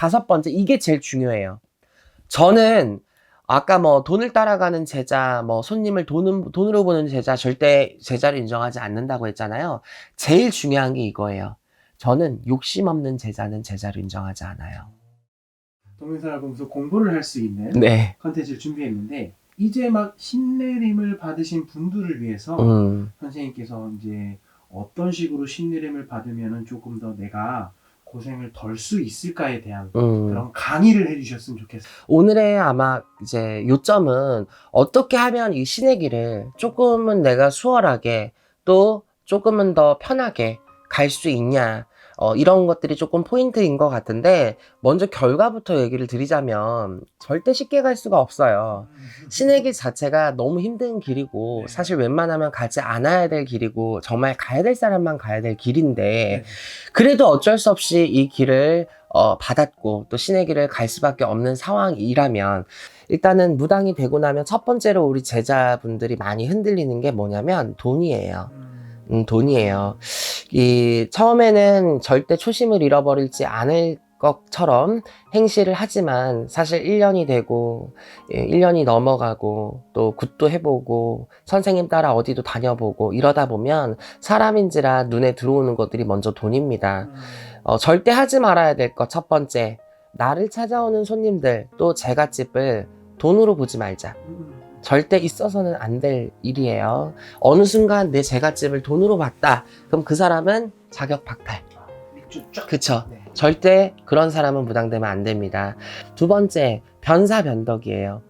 다섯 번째, 이게 제일 중요해요. 저는 아까 뭐 돈을 따라가는 제자, 뭐 손님을 돈으로 보는 제자, 절대 제자를 인정하지 않는다고 했잖아요. 제일 중요한 게 이거예요. 저는 욕심 없는 제자는 제자를 인정하지 않아요. 동영상을 보면서 공부를 할 수 있는 네. 컨텐츠를 준비했는데, 이제 막 신내림을 받으신 분들을 위해서 선생님께서 이제 어떤 식으로 신내림을 받으면 조금 더 내가 고생을 덜 수 있을까에 대한 그런 강의를 해주셨으면 좋겠어요. 오늘의 아마 이제 요점은 어떻게 하면 이 신의 길을 조금은 내가 수월하게 또 조금은 더 편하게 갈 수 있냐, 이런 것들이 조금 포인트인 것 같은데, 먼저 결과부터 얘기를 드리자면 절대 쉽게 갈 수가 없어요. 신의 길 자체가 너무 힘든 길이고, 네. 사실 웬만하면 가지 않아야 될 길이고, 정말 가야 될 사람만 가야 될 길인데, 네. 그래도 어쩔 수 없이 이 길을 받았고 또 신의 길을 갈 수밖에 없는 상황이라면, 일단은 무당이 되고 나면 첫 번째로 우리 제자분들이 많이 흔들리는 게 뭐냐면 돈이에요. 돈이에요. 이 처음에는 절대 초심을 잃어버리지 않을 것처럼 행실을 하지만, 사실 1년이 되고 1년이 넘어가고 또 굿도 해보고 선생님 따라 어디도 다녀보고 이러다 보면 사람인지라 눈에 들어오는 것들이 먼저 돈입니다. 절대 하지 말아야 될 것 첫 번째, 나를 찾아오는 손님들 또 제갓집을 돈으로 보지 말자. 절대 있어서는 안 될 일이에요. 어느 순간 내 제갓집을 돈으로 봤다, 그럼 그 사람은 자격 박탈. 그쵸? 네. 절대 그런 사람은 무당되면 안 됩니다. 두 번째, 변사변덕이에요.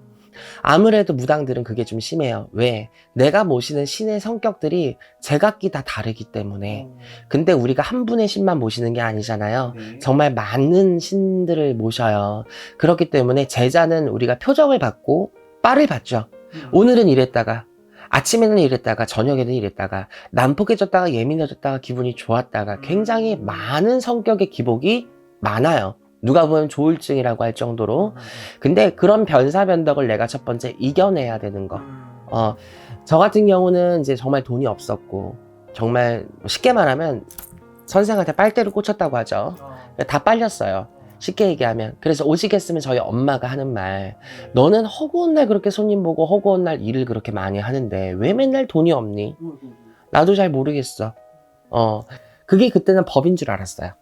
아무래도 무당들은 그게 좀 심해요. 왜? 내가 모시는 신의 성격들이 제각기 다 다르기 때문에. 근데 우리가 한 분의 신만 모시는 게 아니잖아요. 네. 정말 많은 신들을 모셔요. 그렇기 때문에 제자는 우리가 표적을 받고 빨을 받죠. 오늘은 이랬다가, 아침에는 이랬다가, 저녁에는 이랬다가, 난폭해졌다가, 예민해졌다가, 기분이 좋았다가, 굉장히 많은 성격의 기복이 많아요. 누가 보면 조울증이라고 할 정도로. 근데 그런 변사변덕을 내가 첫 번째 이겨내야 되는 거. 저 같은 경우는 이제 정말 돈이 없었고, 정말 쉽게 말하면 선생한테 빨대를 꽂혔다고 하죠. 다 빨렸어요. 쉽게 얘기하면. 그래서 오시겠으면 저희 엄마가 하는 말, 너는 허구한 날 그렇게 손님 보고 허구한 날 일을 그렇게 많이 하는데 왜 맨날 돈이 없니? 나도 잘 모르겠어. 그게 그때는 법인 줄 알았어요.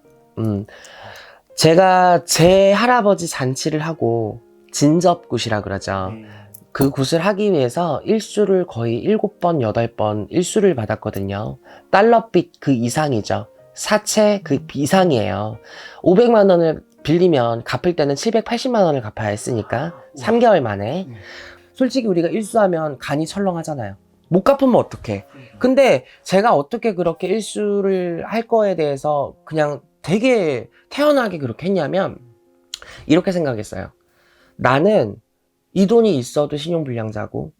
제가 제 할아버지 잔치를 하고, 진접굿이라 그러죠. 그 굿을 하기 위해서 일수를 거의 7번, 8번 일수를 받았거든요. 달러빚 그 이상이죠. 사채 그 이상이에요. 500만 원을 빌리면 갚을 때는 780만 원을 갚아야 했으니까 3개월 만에. 솔직히 우리가 일수하면 간이 철렁하잖아요. 못 갚으면 어떡해. 근데 제가 어떻게 그렇게 일수를 할 거에 대해서 그냥 되게 태연하게 그렇게 했냐면, 이렇게 생각했어요. 나는 이 돈이 있어도 신용불량자고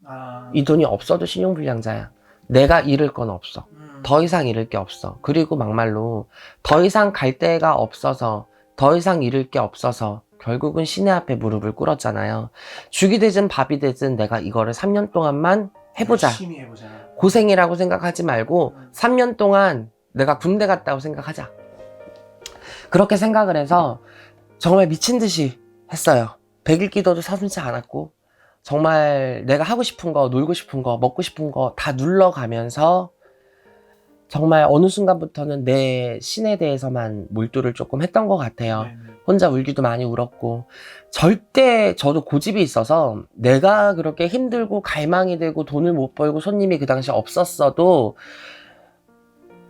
이 돈이 없어도 신용불량자야. 내가 잃을 건 없어. 더 이상 잃을 게 없어. 그리고 막말로 더 이상 갈 데가 없어서, 더 이상 잃을 게 없어서 결국은 신의 앞에 무릎을 꿇었잖아요. 죽이 되든 밥이 되든 내가 이거를 3년 동안만 해보자. 열심히 해보자. 고생이라고 생각하지 말고 3년 동안 내가 군대 갔다고 생각하자. 그렇게 생각을 해서 정말 미친 듯이 했어요. 100일 기도도 서슴지 않았고, 정말 내가 하고 싶은 거, 놀고 싶은 거, 먹고 싶은 거 다 눌러가면서 정말 어느 순간부터는 내 신에 대해서만 몰두를 조금 했던 것 같아요. 혼자 울기도 많이 울었고, 절대 저도 고집이 있어서 내가 그렇게 힘들고 갈망이 되고 돈을 못 벌고 손님이 그 당시 없었어도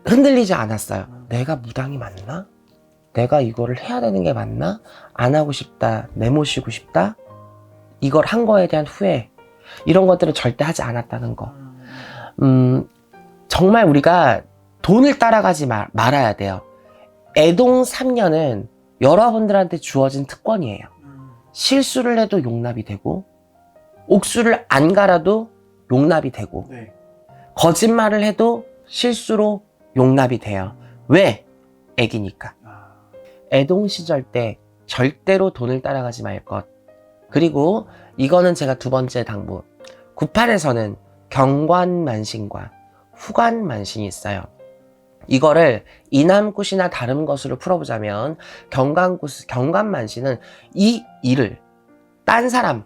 흔들리지 않았어요. 내가 무당이 맞나? 내가 이거를 해야 되는 게 맞나? 안 하고 싶다. 내모시고 싶다. 이걸 한 거에 대한 후회. 이런 것들은 절대 하지 않았다는 거. 정말 우리가 돈을 따라가지 말아야 돼요. 애동 3년은 여러분들한테 주어진 특권이에요. 실수를 해도 용납이 되고, 옥수를 안 갈아도 용납이 되고, 거짓말을 해도 실수로 용납이 돼요. 왜? 애기니까. 애동 시절 때 절대로 돈을 따라가지 말 것. 그리고 이거는 제가 두 번째 당부. 98에서는 경관만신과 후관만신이 있어요. 이거를 이남굿이나 다른 것으로 풀어보자면 경관만시는 이 일을 딴 사람,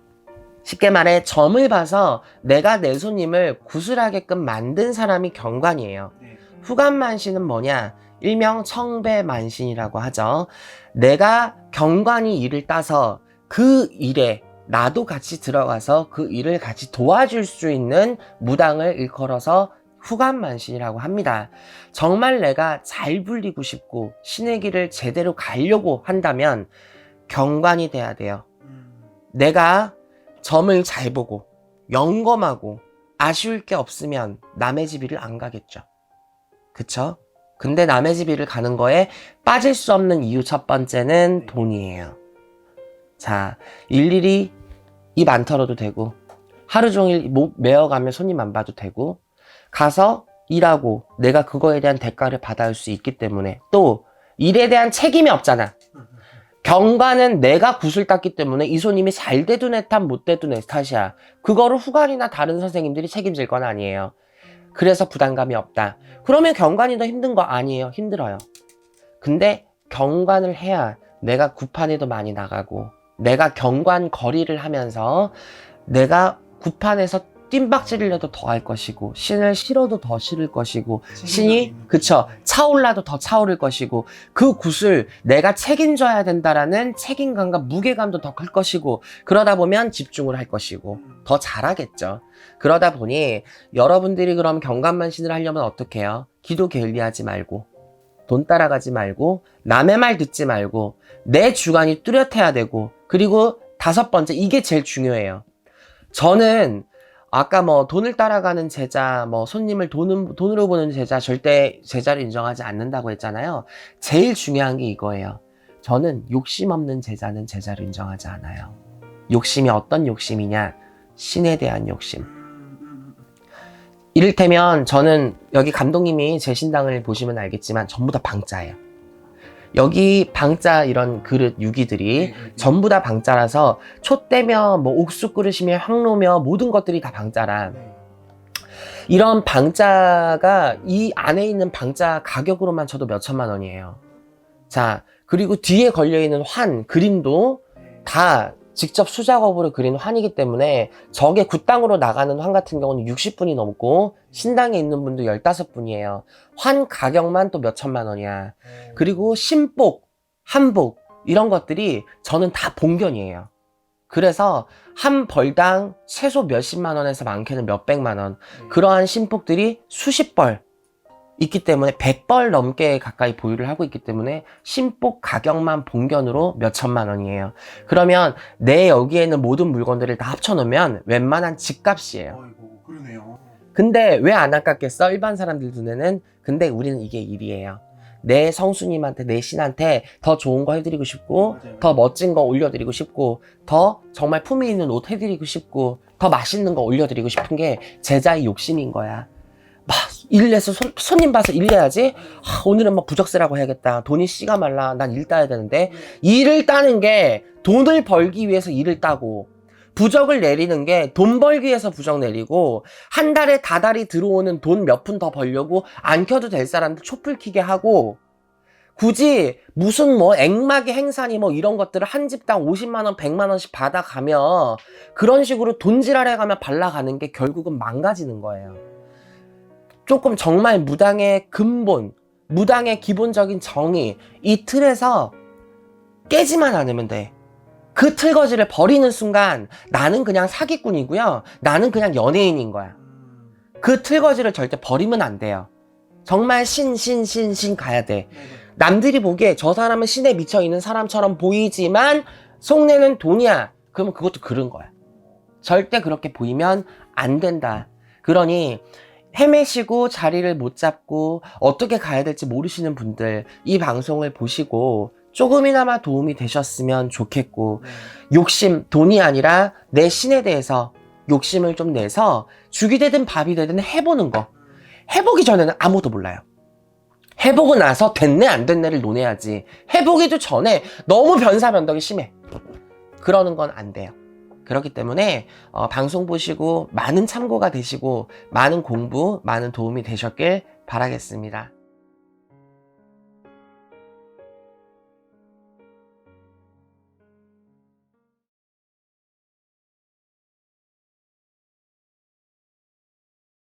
쉽게 말해 점을 봐서 내가 내 손님을 구슬하게끔 만든 사람이 경관이에요. 네. 후관만시는 뭐냐? 일명 청배만신이라고 하죠. 내가 경관이 일을 따서 그 일에 나도 같이 들어가서 그 일을 같이 도와줄 수 있는 무당을 일컬어서 후관만신이라고 합니다. 정말 내가 잘 불리고 싶고 신의 길을 제대로 가려고 한다면 경관이 돼야 돼요. 내가 점을 잘 보고 영검하고 아쉬울 게 없으면 남의 집 일을 안 가겠죠. 그쵸? 근데 남의 집 일을 가는 거에 빠질 수 없는 이유 첫 번째는 돈이에요. 자, 일일이 입 안 털어도 되고 하루 종일 목 메어가며 손님 안 봐도 되고 가서 일하고 내가 그거에 대한 대가를 받아야 할 수 있기 때문에 또 일에 대한 책임이 없잖아. 경관은 내가 굿을 땄기 때문에 이 손님이 잘 돼도 내 탓, 못 돼도 내 탓이야. 그거를 후관이나 다른 선생님들이 책임질 건 아니에요. 그래서 부담감이 없다. 그러면 경관이 더 힘든 거 아니에요. 힘들어요. 근데 경관을 해야 내가 굿판에도 많이 나가고 내가 경관 거리를 하면서 내가 굿판에서 뜀박질이라도 더 할 것이고 신을 실어도 더 실을 것이고 신이 그쵸 차올라도 더 차오를 것이고 그 굿을 내가 책임져야 된다라는 책임감과 무게감도 더 클 것이고 그러다 보면 집중을 할 것이고 더 잘하겠죠. 그러다 보니 여러분들이 그럼 경관만신을 하려면 어떻게 해요? 기도 게을리하지 말고 돈 따라가지 말고 남의 말 듣지 말고 내 주관이 뚜렷해야 되고 그리고 5번째 이게 제일 중요해요. 저는 아까 뭐 돈을 따라가는 제자, 뭐 손님을 돈으로 보는 제자 절대 제자를 인정하지 않는다고 했잖아요. 제일 중요한 게 이거예요. 저는 욕심 없는 제자는 제자를 인정하지 않아요. 욕심이 어떤 욕심이냐? 신에 대한 욕심. 이를테면 저는 여기 감독님이 제 신당을 보시면 알겠지만 전부 다 방자예요. 여기 방자 이런 그릇 유기들이 전부 다 방자라서 촛대며 뭐 옥수 그릇이며 향로며 모든 것들이 다 방자라 이런 방자가 이 안에 있는 방자 가격으로만 쳐도 몇 천만 원이에요. 자 그리고 뒤에 걸려있는 환 그림도 다 직접 수작업으로 그린 환이기 때문에 저게 굿당으로 나가는 환 같은 경우는 60분이 넘고 신당에 있는 분도 15분이에요. 환 가격만 또 몇 천만 원이야. 그리고 신복, 한복 이런 것들이 저는 다 봉견이에요. 그래서 한 벌당 최소 몇십만 원에서 많게는 몇백만 원 그러한 신복들이 수십 벌 있기 때문에 100벌 넘게 가까이 보유를 하고 있기 때문에 신복 가격만 봉견으로 몇 천만 원이에요. 그러면 내 여기에 있는 모든 물건들을 다 합쳐놓으면 웬만한 집값이에요. 어이구, 그러네요. 근데 왜 안 아깝겠어? 일반 사람들 눈에는. 근데 우리는 이게 일이에요. 내 성수님한테 내 신한테 더 좋은 거 해드리고 싶고 맞아요. 더 멋진 거 올려드리고 싶고 더 정말 품위 있는 옷 해드리고 싶고 더 맛있는 거 올려드리고 싶은 게 제자의 욕심인 거야. 막 일내서 손님 봐서 일내야지. 오늘은 막 부적세라고 해야겠다. 돈이 씨가 말라. 난 일 따야 되는데 일을 따는 게 돈을 벌기 위해서 일을 따고 부적을 내리는 게 돈 벌기 위해서 부적 내리고 한 달에 다달이 들어오는 돈 몇 푼 더 벌려고 안 켜도 될 사람들 촛불 켜게 하고 굳이 무슨 뭐 액막의 행사니 뭐 이런 것들을 한 집당 50만 원 100만 원씩 받아가며 그런 식으로 돈지랄해가며 발라가는 게 결국은 망가지는 거예요. 조금 정말 무당의 근본, 무당의 기본적인 정의, 이 틀에서 깨지만 않으면 돼. 그 틀거지를 버리는 순간 나는 그냥 사기꾼이고요. 나는 그냥 연예인인 거야. 그 틀거지를 절대 버리면 안 돼요. 정말 신 가야 돼. 남들이 보기에 저 사람은 신에 미쳐있는 사람처럼 보이지만 속내는 돈이야. 그러면 그것도 그런 거야. 절대 그렇게 보이면 안 된다. 그러니 헤매시고 자리를 못 잡고 어떻게 가야 될지 모르시는 분들 이 방송을 보시고 조금이나마 도움이 되셨으면 좋겠고 욕심, 돈이 아니라 내 신에 대해서 욕심을 좀 내서 죽이 되든 밥이 되든 해보는 거. 해보기 전에는 아무도 몰라요. 해보고 나서 됐네 안 됐네를 논해야지. 해보기도 전에 너무 변사변덕이 심해. 그러는 건 안 돼요. 그렇기 때문에 방송 보시고 많은 참고가 되시고 많은 공부, 많은 도움이 되셨길 바라겠습니다.